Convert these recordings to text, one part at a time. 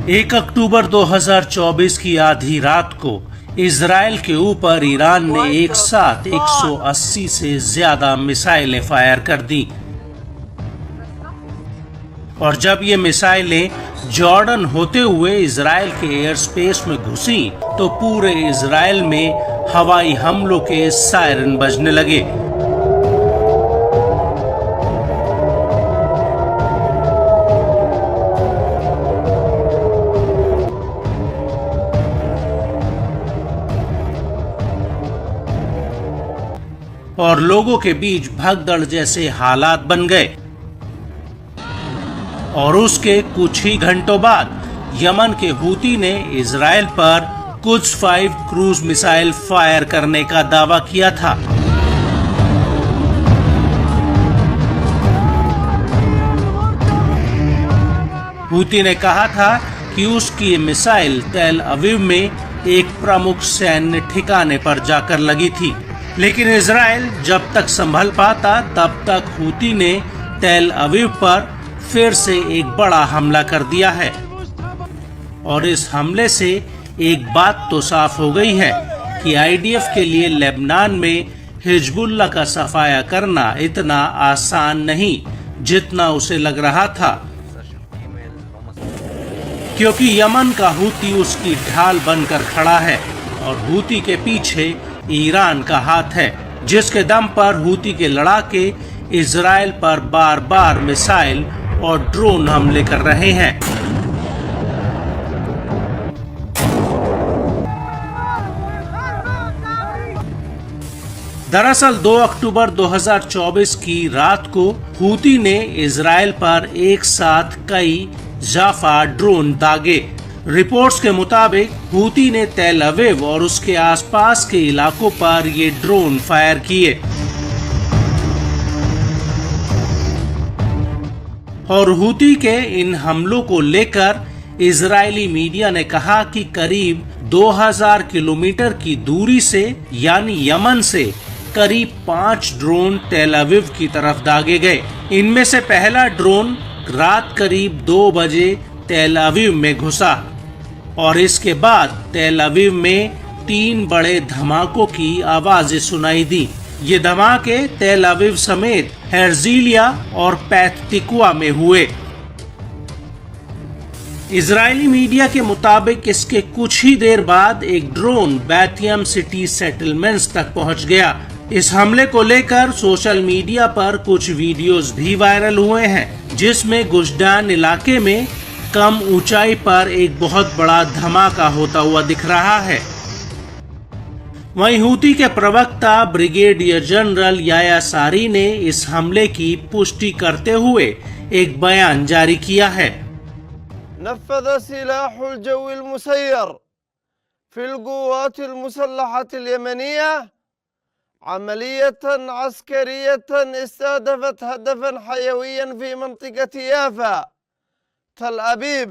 1 अक्टूबर 2024 की आधी रात को इजराइल के ऊपर ईरान ने एक साथ 180 से ज्यादा मिसाइलें फायर कर दी और जब ये मिसाइलें जॉर्डन होते हुए इजराइल के एयर स्पेस में घुसी तो पूरे इजराइल में हवाई हमलों के सायरन बजने लगे। और लोगों के बीच भगदड़ जैसे हालात बन गए और उसके कुछ ही घंटों बाद यमन के हूती ने इजराइल पर कुछ 5 क्रूज मिसाइल फायर करने का दावा किया था। हूती ने कहा था कि उसकी मिसाइल तेल अवीव में एक प्रमुख सैन्य ठिकाने पर जाकर लगी थी, लेकिन इजराइल जब तक संभल पाता तब तक हूती ने तेल अवीव पर फिर से एक बड़ा हमला कर दिया है। और इस हमले से एक बात तो साफ हो गई है कि आईडीएफ के लिए लेबनान में हिजबुल्लाह का सफाया करना इतना आसान नहीं जितना उसे लग रहा था, क्योंकि यमन का हूती उसकी ढाल बनकर खड़ा है और हूती के पीछे ईरान का हाथ है, जिसके दम पर हूती के लड़ाके इजराइल पर बार बार मिसाइल और ड्रोन हमले कर रहे हैं। दरअसल 2 अक्टूबर 2024 की रात को हूती ने इजराइल पर एक साथ कई जाफा ड्रोन दागे। रिपोर्ट्स के मुताबिक हूती ने तेल अवीव और उसके आसपास के इलाकों पर ये ड्रोन फायर किए और हूती के इन हमलों को लेकर इजरायली मीडिया ने कहा कि करीब 2000 किलोमीटर की दूरी से यानी यमन से करीब 5 ड्रोन तेल अवीव की तरफ दागे गए। इनमें से पहला ड्रोन रात करीब 2 बजे तेल अवीव में घुसा और इसके बाद तेल अवीव में 3 बड़े धमाकों की आवाजें सुनाई दी। ये धमाके तेल अवीव समेत हेर्जिलिया और पैथ तिकुआ में हुए। इजरायली मीडिया के मुताबिक इसके कुछ ही देर बाद एक ड्रोन बैथियम सिटी सेटलमेंट्स तक पहुंच गया। इस हमले को लेकर सोशल मीडिया पर कुछ वीडियोस भी वायरल हुए हैं, जिसमें गुजडान इलाके में कम ऊंचाई पर एक बहुत बड़ा धमाका होता हुआ दिख रहा है। वहीं हूती के प्रवक्ता ब्रिगेडियर जनरल याया सारी ने इस हमले की पुष्टि करते हुए एक बयान जारी किया है। नफ़ज़ सिलाहुल जव्विल मुसय्यर फिल क़ुव्वातिल मुसल्लहतिल यमनिया अमलियतन अस्करियतन इस्तहदफ़त हदफ़न हयवियन फ़ी मंतिक़त याफ़ा तल अबीब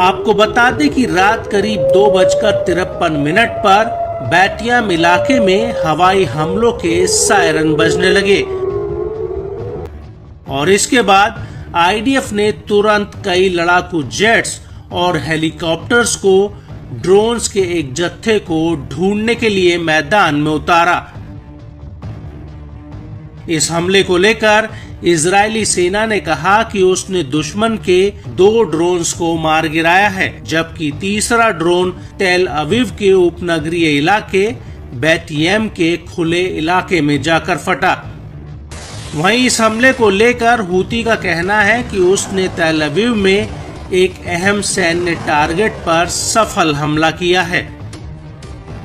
आपको बता दें कि रात करीब 2:53 पर बैटियम इलाके में हवाई हमलों के सायरन बजने लगे और इसके बाद आईडीएफ ने तुरंत कई लड़ाकू जेट्स और हेलीकॉप्टर्स को ड्रोन्स के एक जत्थे को ढूंढने के लिए मैदान में उतारा। इस हमले को लेकर इजरायली सेना ने कहा कि उसने दुश्मन के 2 ड्रोन्स को मार गिराया है, जबकि तीसरा ड्रोन तेल अवीव के उपनगरीय इलाके बैथियम के खुले इलाके में जाकर फटा। वहीं इस हमले को लेकर हूती का कहना है कि उसने तेल अवीव में एक अहम सैन्य टारगेट पर सफल हमला किया है।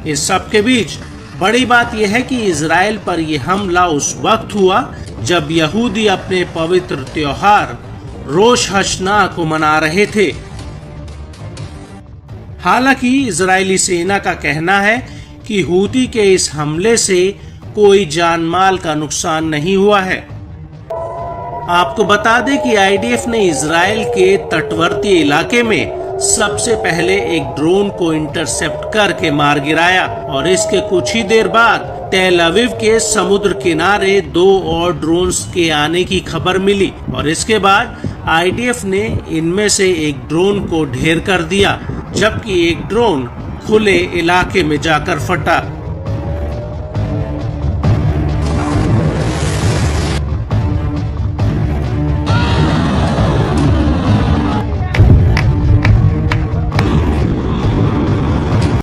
इस सब के बीच बड़ी बात यह है कि इजराइल पर यह हमला उस वक्त हुआ जब यहूदी अपने पवित्र त्योहार रोश हशना को मना रहे थे। हालांकि इजरायली सेना का कहना है कि हूती के इस हमले से कोई जान-माल का नुकसान नहीं हुआ है। आपको बता दें कि आईडीएफ ने इजराइल के तटवर्ती इलाके में सबसे पहले एक ड्रोन को इंटरसेप्ट करके मार गिराया और इसके कुछ ही देर बाद तेल अवीव के समुद्र किनारे 2 और ड्रोन्स के आने की खबर मिली और इसके बाद आईडीएफ ने इनमें से एक ड्रोन को ढेर कर दिया, जबकि एक ड्रोन खुले इलाके में जाकर फटा।